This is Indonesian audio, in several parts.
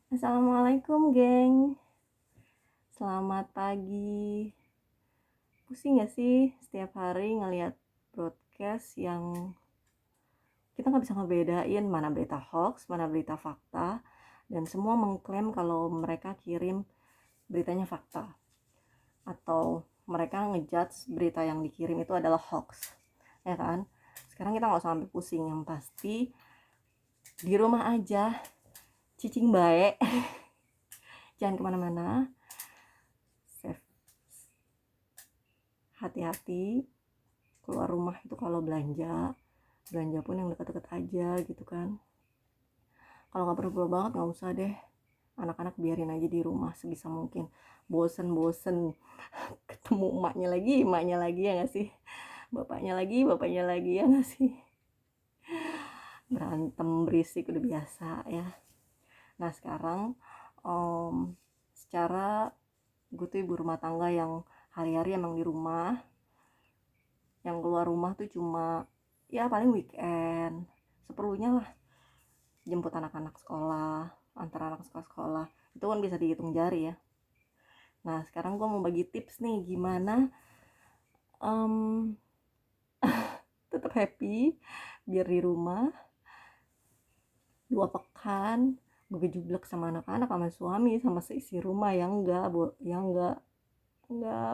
Assalamualaikum, geng. Selamat pagi. Pusing gak sih setiap hari ngeliat broadcast yang kita nggak bisa ngebedain mana berita hoax, mana berita fakta, dan semua mengklaim kalau mereka kirim beritanya fakta, atau mereka ngejudge berita yang dikirim itu adalah hoax, ya kan? Sekarang kita nggak usah sampai pusing, yang pasti di rumah aja, cicing baik, jangan kemana-mana, safe, hati-hati. Keluar rumah itu kalau belanja pun yang dekat-dekat aja gitu kan. Kalau nggak perlu banget nggak usah deh, anak-anak biarin aja di rumah sebisa mungkin. Bosen ketemu emaknya lagi ya nggak sih, bapaknya lagi ya nggak sih, berantem berisik udah biasa ya. Nah sekarang secara gue tuh ibu rumah tangga yang hari-hari emang di rumah, yang keluar rumah tuh cuma ya paling weekend seperlunya lah, jemput anak-anak sekolah, antar anak sekolah, itu kan bisa dihitung jari ya. Nah sekarang gue mau bagi tips nih gimana tetap happy biar di rumah 2 pekan begejublek sama anak-anak, sama suami, sama seisi rumah yang enggak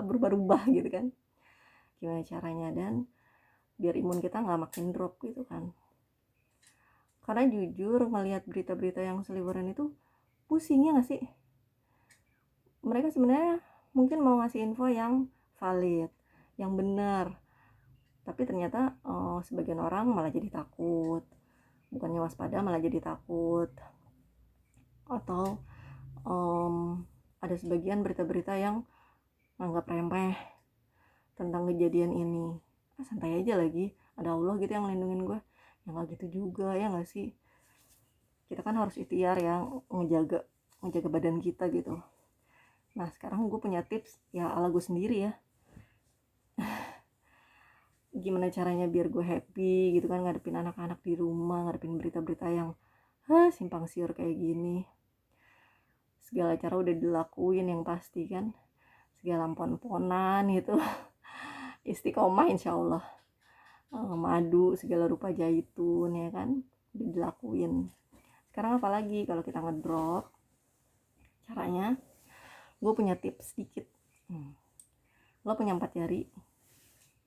berubah-ubah gitu kan. Gimana caranya dan biar imun kita nggak makin drop gitu kan. Karena jujur ngelihat berita-berita yang seliweran itu pusingnya nggak sih. Mereka sebenarnya mungkin mau ngasih info yang valid, yang benar, tapi ternyata sebagian orang malah jadi takut, bukannya waspada malah jadi takut. Atau ada sebagian berita-berita yang anggap remeh tentang kejadian ini. Santai aja lagi, ada Allah gitu yang ngelindungin gue. Ya nggak gitu juga ya nggak sih, kita kan harus ikhtiar ya, ngejaga badan kita gitu. Nah sekarang gue punya tips ya ala gue sendiri ya, gimana caranya biar gue happy gitu kan ngadepin anak-anak di rumah, ngadepin berita-berita yang simpang siur kayak gini. Segala cara udah dilakuin yang pasti kan, segala pon-ponan gitu istiqomah insyaallah, madu segala rupa zaitun ya kan udah dilakuin. Sekarang apalagi kalau kita ngedrop caranya, gue punya tips sedikit. Lo punya 4 jari,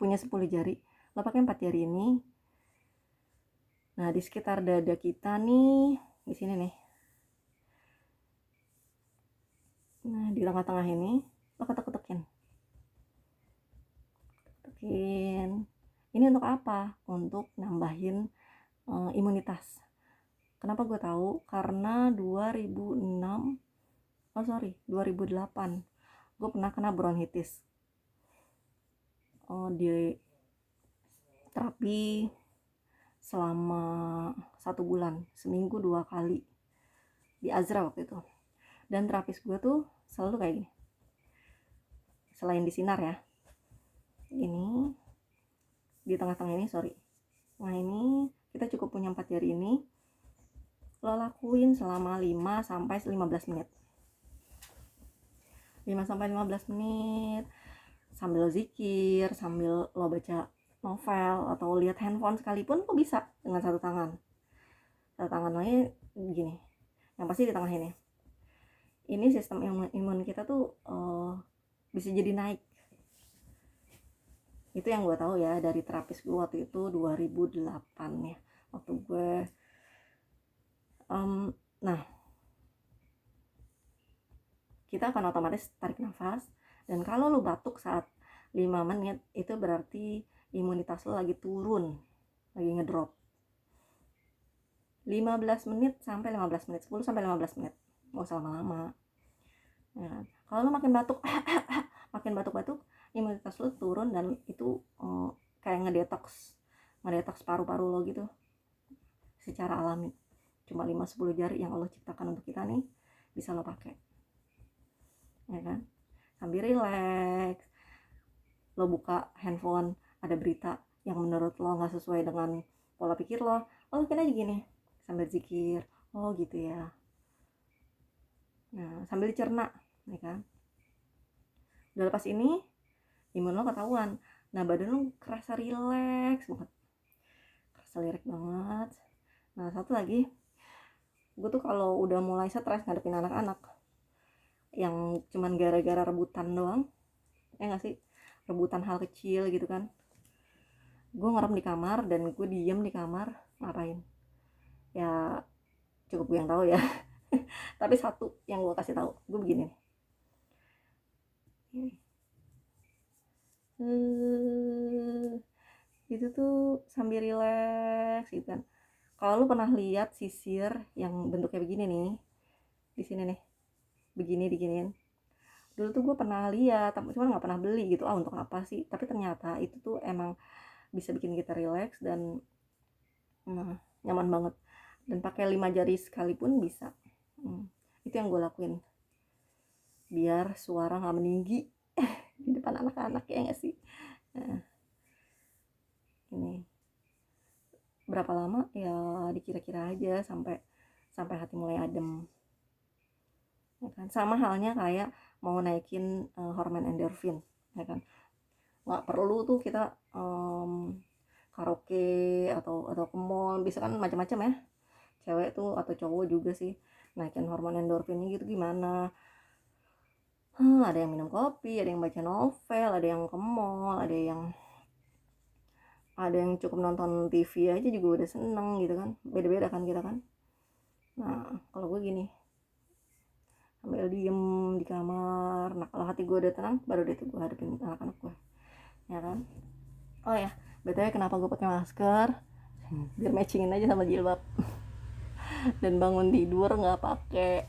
punya 10 jari, lo pakai 4 jari ini. Nah di sekitar dada kita nih, di sini nih, nah di tengah-tengah ini lo ketuk-ketukin. Ini untuk apa? Untuk nambahin imunitas. Kenapa gue tahu? Karena 2008 gue pernah kena bronkitis. Di terapi selama 1 bulan, seminggu 2 kali di Azra waktu itu. Dan terapis gue tuh selalu kayak gini, selain di sinar ya, ini di tengah-tengah ini, nah ini kita cukup punya 4 jari ini, lo lakuin selama 5-15 menit 5-15 menit sambil zikir, sambil lo baca novel atau lihat handphone sekalipun lo bisa dengan satu tangan lagi gini, yang pasti di tengah ini sistem imun kita tuh bisa jadi naik. Itu yang gue tahu ya dari terapis gue waktu itu 2008 ya, waktu gue nah kita akan otomatis tarik nafas, dan kalau lo batuk saat 5 menit itu berarti imunitas lo lagi turun, lagi ngedrop. 15 menit sampai 15 menit, 10 sampai 15 menit, gak usah lama-lama ya. Kalau lo makin batuk imunitas lo turun, dan itu kayak ngedetox paru-paru lo gitu secara alami. Cuma 5-10 jari yang Allah ciptakan untuk kita nih bisa lo pakai ya kan, sambil relax lo buka handphone, ada berita yang menurut lo nggak sesuai dengan pola pikir lo lakuin aja gini sambil zikir, oh gitu ya, Nah, sambil dicerna, ya kan. Udah lepas ini, imun lo ketahuan. Nah, badan lo kerasa rileks banget. Nah, satu lagi, gue tuh kalau udah mulai stres ngadepin anak-anak yang cuman gara-gara rebutan doang, ya nggak sih, rebutan hal kecil gitu kan, gue ngerem di kamar dan gue diem di kamar. Ngapain ya, cukup gue yang tahu ya. Tapi satu yang gue kasih tahu, gue begini nih, itu tuh sambil rileks gitu kan. Kalau lu pernah lihat sisir yang bentuknya begini nih, di sini nih, begini diginiin, dulu tuh gue pernah lihat, tapi cuma nggak pernah beli gitu, untuk apa sih. Tapi ternyata itu tuh emang bisa bikin kita rileks dan nyaman banget, dan pakai 5 jari sekalipun bisa. Itu yang gue lakuin biar suara nggak meninggi di depan anak-anak, ya nggak sih. Nah, ini berapa lama ya, dikira-kira aja sampai hati mulai adem, ya kan. Sama halnya kayak mau naikin hormon endorfin, ya kan. Nggak perlu tuh kita karaoke atau ke mall, bisa kan macam-macam ya, cewek tuh atau cowok juga sih, naikin hormon endorfinnya gitu gimana. Ada yang minum kopi, ada yang baca novel, ada yang ke mall, ada yang cukup nonton TV aja juga udah seneng gitu kan. Beda-beda kan kita kan. Nah, kalau gue gini, sambil diem di kamar. Nah, kalau hati gue udah tenang, baru deh tuh gue hadapin anak-anak gue, ya kan. Oh ya, btw kenapa gue pakai masker? Biar matchingin aja sama jilbab. Dan bangun tidur nggak pakai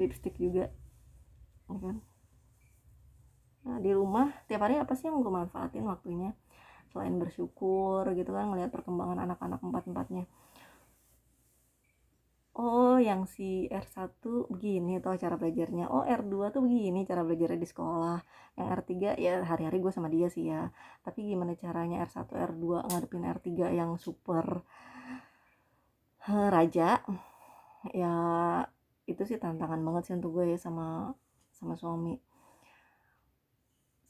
lipstick juga, ya kan. Nah, di rumah tiap hari apa sih yang gue manfaatin waktunya selain bersyukur gitu kan, ngelihat perkembangan anak-anak empat-empatnya. Oh, yang si R1 begini tuh cara belajarnya. Oh, R2 tuh begini cara belajarnya di sekolah. Yang R3 ya hari-hari gue sama dia sih ya. Tapi gimana caranya R1, R2 ngadepin R3 yang super raja? Ya itu sih tantangan banget sih untuk gue ya, sama suami.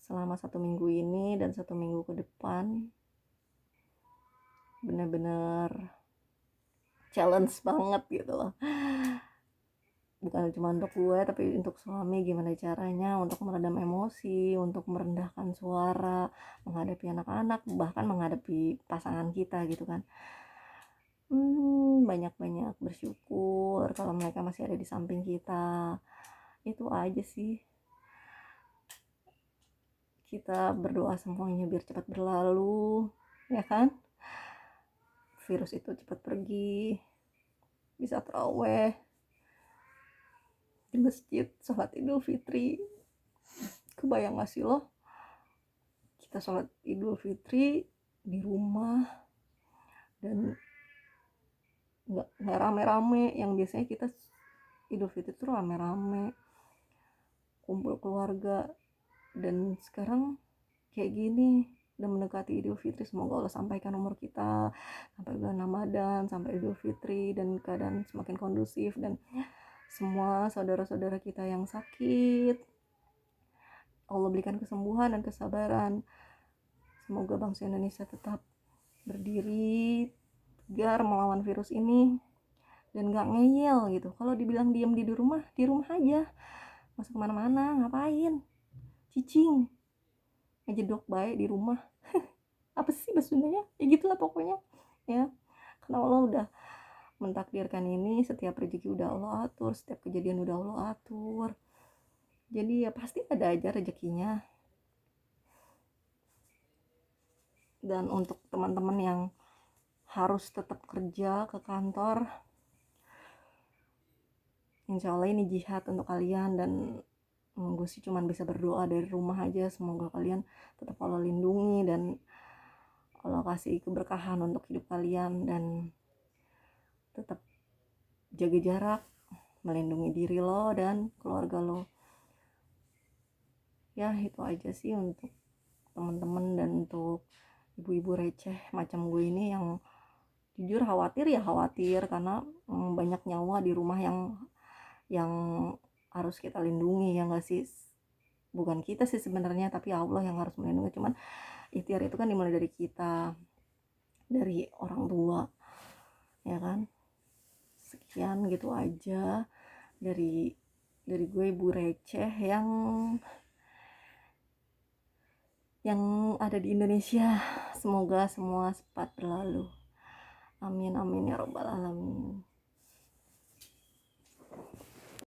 Selama 1 minggu ini dan 1 minggu ke depan bener-bener challenge banget gitu loh. Bukan cuma untuk gue tapi untuk suami, gimana caranya untuk meredam emosi, untuk merendahkan suara menghadapi anak-anak, bahkan menghadapi pasangan kita gitu kan. Banyak-banyak bersyukur kalau mereka masih ada di samping kita. Itu aja sih, kita berdoa semuanya biar cepat berlalu, ya kan, virus itu cepat pergi, bisa terawih di masjid, sholat Idul Fitri. Kebayang gak sih lo, kita sholat Idul Fitri di rumah dan nggak rame-rame. Yang biasanya kita Idul Fitri tuh rame-rame, kumpul keluarga, dan sekarang kayak gini udah mendekati Idul Fitri. Semoga Allah sampaikan umur kita sampai bulan Ramadan, sampai Idul Fitri, dan keadaan semakin kondusif, dan semua saudara-saudara kita yang sakit Allah berikan kesembuhan dan kesabaran. Semoga bangsa Indonesia tetap berdiri tegar melawan virus ini dan gak ngeyel gitu. Kalau dibilang diam di rumah aja, masuk kemana-mana, ngapain, cicing ngejedok baik di rumah. Apa sih bahasa Sundanya, ya gitulah pokoknya ya. Karena Allah udah mentakdirkan ini, setiap rezeki udah Allah atur, setiap kejadian udah Allah atur. Jadi ya pasti ada aja rezekinya. Dan untuk teman-teman yang harus tetap kerja ke kantor, insya Allah ini jihad untuk kalian. Dan gue sih cuman bisa berdoa dari rumah aja, semoga kalian tetap Allah lindungi dan Allah kasih keberkahan untuk hidup kalian, dan tetap jaga jarak, melindungi diri lo dan keluarga lo. Ya itu aja sih untuk teman-teman dan untuk ibu-ibu receh macam gue ini yang jujur khawatir karena banyak nyawa di rumah yang harus kita lindungi, ya nggak sih? Bukan kita sih sebenarnya, tapi Allah yang harus melindungi. Cuman ikhtiar itu kan dimulai dari kita, dari orang tua, ya kan? Sekian, gitu aja dari gue, Ibu Receh yang ada di Indonesia. Semoga semua cepat berlalu. Amin amin ya robbal alamin.